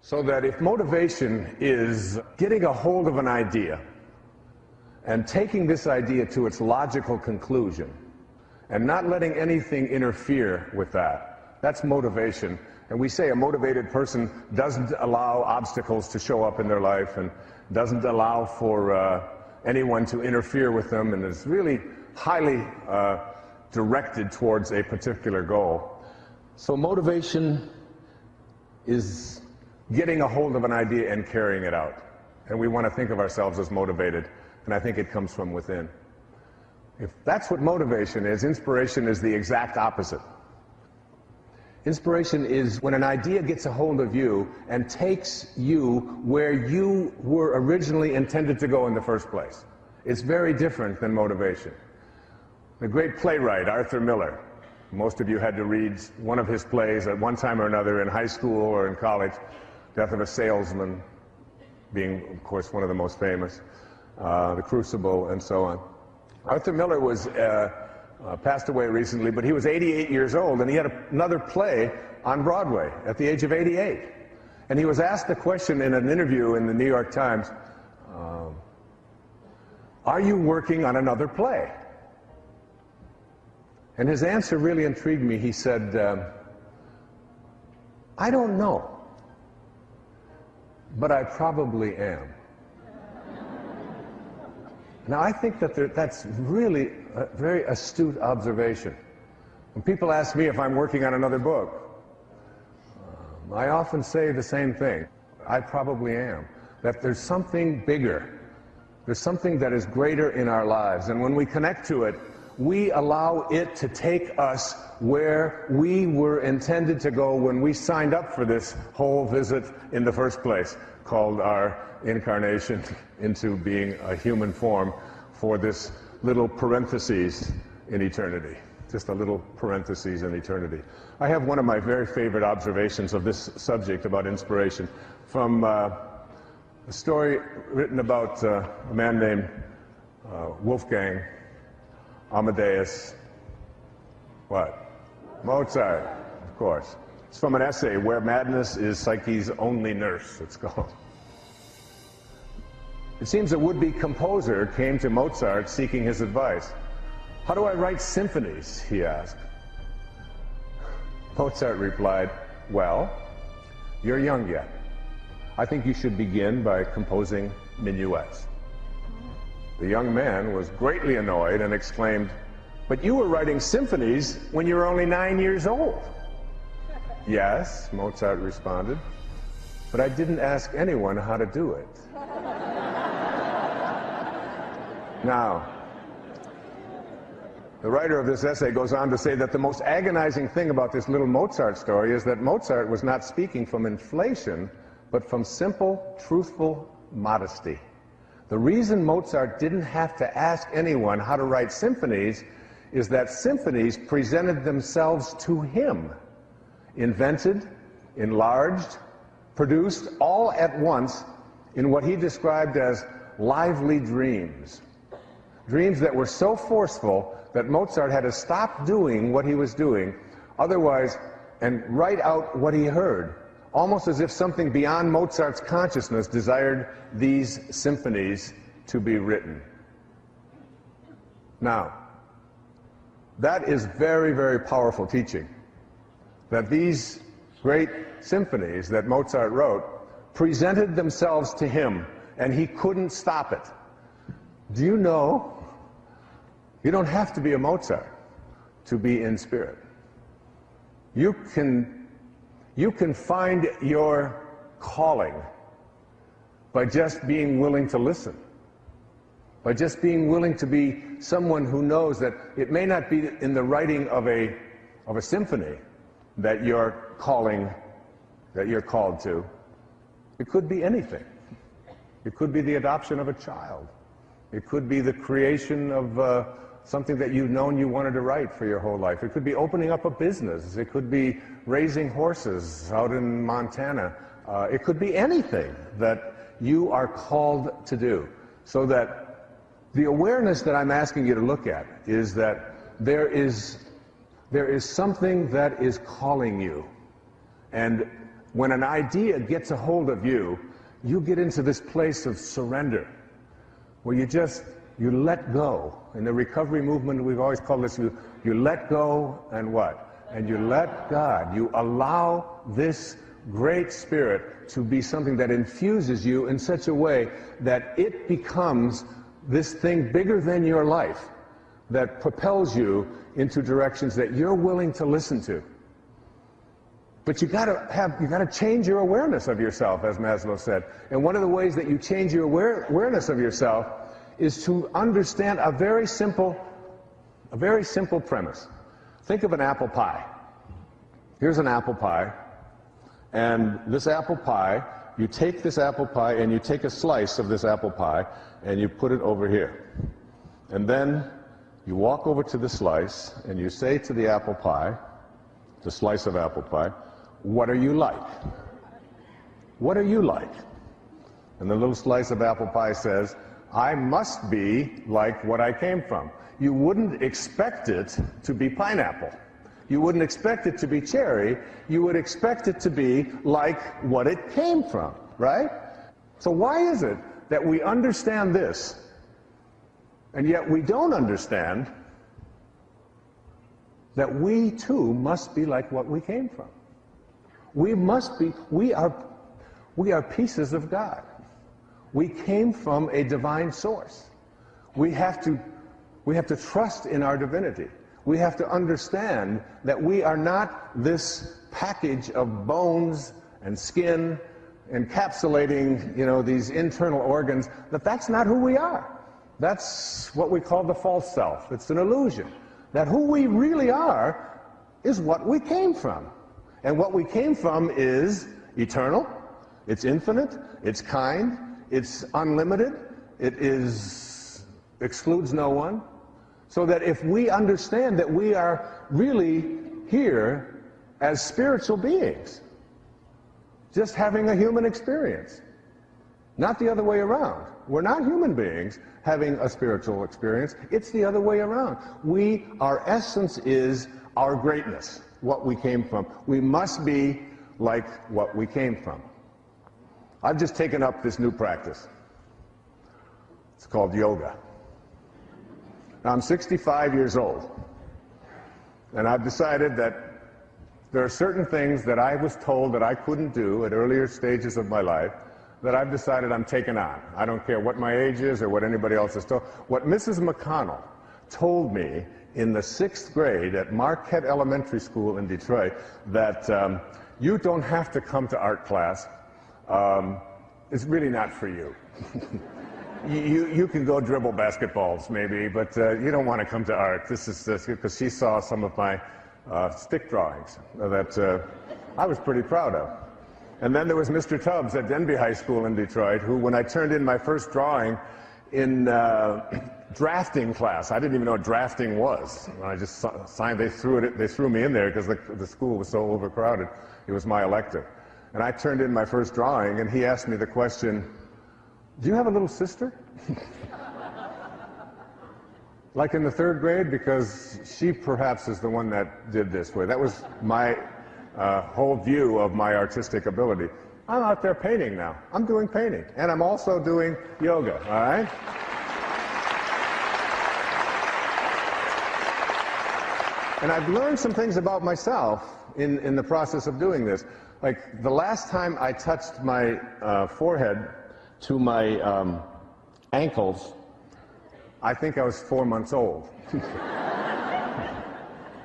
So that if motivation is getting a hold of an idea and taking this idea to its logical conclusion and not letting anything interfere with that, that's motivation. And we say a motivated person doesn't allow obstacles to show up in their life and doesn't allow for anyone to interfere with them, and is really highly directed towards a particular goal. So motivation is getting a hold of an idea and carrying it out. And we want to think of ourselves as motivated, and I think it comes from within. If that's what motivation is, inspiration is the exact opposite. Inspiration is when an idea gets a hold of you and takes you where you were originally intended to go in the first place. It's very different than motivation. The great playwright Arthur Miller, most of you had to read one of his plays at one time or another in high school or in college, Death of a Salesman being, of course, one of the most famous, The Crucible, and so on. Arthur Miller was passed away recently, but he was 88 years old, and he had another play on Broadway at the age of 88. And he was asked the question in an interview in the New York Times, are you working on another play? And his answer really intrigued me. He said, I don't know, but I probably am. Now, I think that that's really a very astute observation. When people ask me if I'm working on another book, I often say the same thing. I probably am. That there's something bigger. There's something that is greater in our lives. And when we connect to it, we allow it to take us where we were intended to go when we signed up for this whole visit in the first place, called our incarnation into being a human form for this little parentheses in eternity. Just a little parentheses in eternity. I have one of my very favorite observations of this subject about inspiration from a story written about a man named Wolfgang Amadeus, what? Mozart, of course. It's from an essay, Where Madness is Psyche's Only Nurse, it's called. It seems a would-be composer came to Mozart seeking his advice. How do I write symphonies, he asked. Mozart replied, well, you're young yet. I think you should begin by composing minuets. The young man was greatly annoyed and exclaimed, but you were writing symphonies when you were only 9 years old. Yes, Mozart responded, but I didn't ask anyone how to do it. Now, the writer of this essay goes on to say that the most agonizing thing about this little Mozart story is that Mozart was not speaking from inflation, but from simple, truthful modesty. The reason Mozart didn't have to ask anyone how to write symphonies is that symphonies presented themselves to him, invented, enlarged, produced all at once in what he described as lively dreams. Dreams that were so forceful that Mozart had to stop doing what he was doing, otherwise, and write out what he heard, almost as if something beyond Mozart's consciousness desired these symphonies to be written. Now, that is very, very powerful teaching, that these great symphonies that Mozart wrote presented themselves to him, and he couldn't stop it. Do you know, you don't have to be a Mozart to be in spirit. You can find your calling by just being willing to listen, by just being willing to be someone who knows that it may not be in the writing of a symphony that you're called to. It could be anything. It could be the adoption of a child. It could be the creation of something that you've known you wanted to write for your whole life. It could be opening up a business. It could be raising horses out in Montana. It could be anything that you are called to do. So that the awareness that I'm asking you to look at is that there is something that is calling you. And when an idea gets a hold of you, you get into this place of surrender, where you let go. In the recovery movement, we've always called this, you let go and what? And you let God. You allow this great spirit to be something that infuses you in such a way that it becomes this thing bigger than your life, that propels you into directions that you're willing to listen to. But you gotta change your awareness of yourself, as Maslow said. And one of the ways that you change your awareness of yourself is to understand a very simple premise. Think of an apple pie. Here's an apple pie, and this apple pie, you take this apple pie and you take a slice of this apple pie and you put it over here. And then you walk over to the slice and you say to the apple pie, the slice of apple pie, "What are you like? What are you like?" And the little slice of apple pie says, "I must be like what I came from." You wouldn't expect it to be pineapple. You wouldn't expect it to be cherry. You would expect it to be like what it came from, right? So why is it that we understand this, and yet we don't understand that we too must be like what we came from? We are pieces of God. We came from a divine source. We have to trust in our divinity. We have to understand that we are not this package of bones and skin encapsulating, these internal organs, that's not who we are. That's what we call the false self. It's an illusion. That who we really are is what we came from. And what we came from is eternal, it's infinite, it's kind, it's unlimited, it excludes no one. So that if we understand that we are really here as spiritual beings, just having a human experience, not the other way around. We're not human beings having a spiritual experience, it's the other way around. Our essence is our greatness, what we came from. We must be like what we came from. I've just taken up this new practice. It's called yoga. Now, I'm 65 years old, and I've decided that there are certain things that I was told that I couldn't do at earlier stages of my life that I've decided I'm taking on. I don't care what my age is or what anybody else has told. What Mrs. McConnell told me in the 6th grade at Marquette Elementary School in Detroit, that you don't have to come to art class. It's really not for you. You can go dribble basketballs maybe, but you don't want to come to art. This is because she saw some of my stick drawings that I was pretty proud of. And then there was Mr. Tubbs at Denby High School in Detroit, who, when I turned in my first drawing in drafting class, I didn't even know what drafting was. I just signed. They threw me in there because the school was so overcrowded. It was my elective, and I turned in my first drawing, and he asked me the question, "Do you have a little sister?" Like in the 3rd grade, because she perhaps is the one that did this way. That was my whole view of my artistic ability. I'm out there painting now. I'm doing painting, and I'm also doing yoga, all right? And I've learned some things about myself in the process of doing this. Like the last time I touched my forehead to my ankles, I think I was 4 months old.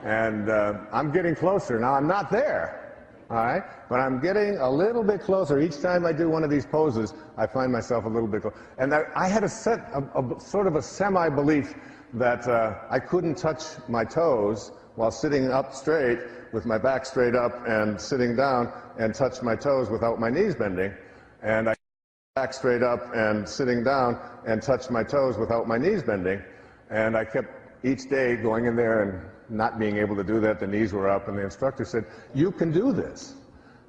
And I'm getting closer. Now, I'm not there, all right? But I'm getting a little bit closer. Each time I do one of these poses, I find myself a little bit closer. And I had a sort of a semi-belief that I couldn't touch my toes while sitting up straight with my back straight up and sitting down and touch my toes without my knees bending. And I back straight up and sitting down and touch my toes without my knees bending. And I kept each day going in there and not being able to do that. The knees were up, and the instructor said, "You can do this."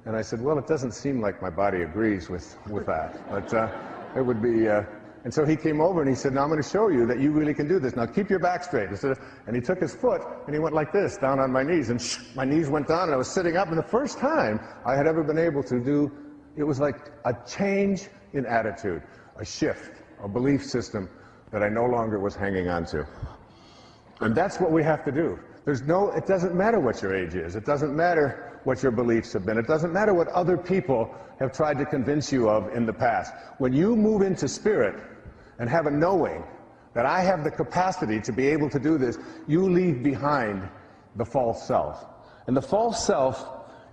And I said, "Well, it doesn't seem like my body agrees with that, but it would be And so he came over and he said, now I'm going to show you that you really can do this. Now keep your back straight. And he took his foot and he went like this, down on my knees. And my knees went down and I was sitting up. And the first time I had ever been able to do, it was like a change in attitude, a shift, a belief system that I no longer was hanging on to. And that's what we have to do. It doesn't matter what your age is. It doesn't matter what your beliefs have been. It doesn't matter what other people have tried to convince you of in the past. When you move into spirit and have a knowing that I have the capacity to be able to do this, you leave behind the false self. And the false self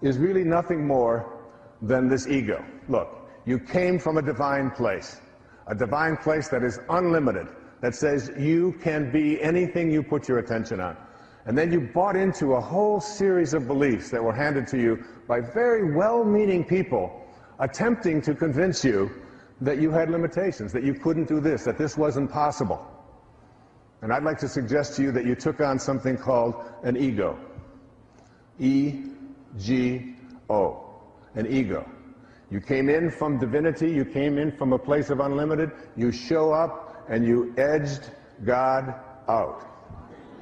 is really nothing more than this ego. Look, you came from a divine place that is unlimited, that says you can be anything you put your attention on. And then you bought into a whole series of beliefs that were handed to you by very well-meaning people attempting to convince you that you had limitations, that you couldn't do this, that this wasn't possible. And I'd like to suggest to you that you took on something called an ego. E-G-O, an ego. You came in from divinity, you came in from a place of unlimited, you show up and you edged God out.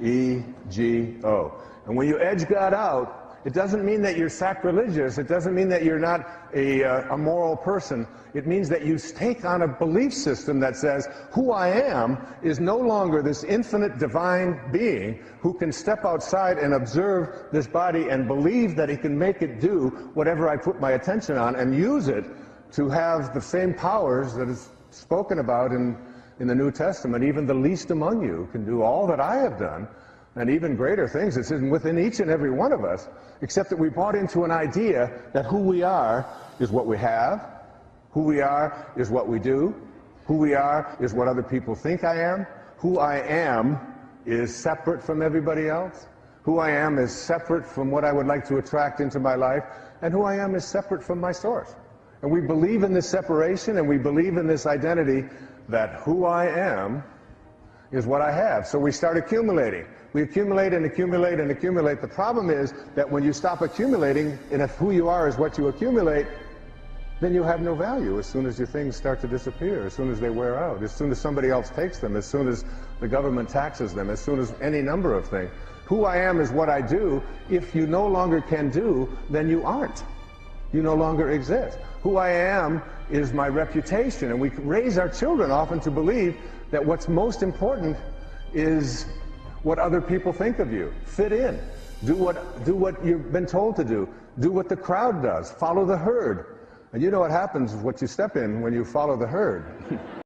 E-G-O. And when you edge God out, it doesn't mean that you're sacrilegious. It doesn't mean that you're not a moral person. It means that you take on a belief system that says, who I am is no longer this infinite divine being who can step outside and observe this body and believe that he can make it do whatever I put my attention on and use it to have the same powers that is spoken about in the New Testament. Even the least among you can do all that I have done, and even greater things. It's within each and every one of us, except that we bought into an idea that who we are is what we have, who we are is what we do, who we are is what other people think I am, who I am is separate from everybody else, who I am is separate from what I would like to attract into my life, and who I am is separate from my source. And we believe in this separation, and we believe in this identity that who I am is what I have. So we start accumulating. We accumulate and accumulate and accumulate. The problem is that when you stop accumulating, and if who you are is what you accumulate, then you have no value as soon as your things start to disappear, as soon as they wear out, as soon as somebody else takes them, as soon as the government taxes them, as soon as any number of things. Who I am is what I do. If you no longer can do, then you aren't. You no longer exist. Who I am is my reputation, and we raise our children often to believe that what's most important is what other people think of you. Fit in. Do what you've been told to do. Do what the crowd does. Follow the herd. And you know what happens, what you step in when you follow the herd.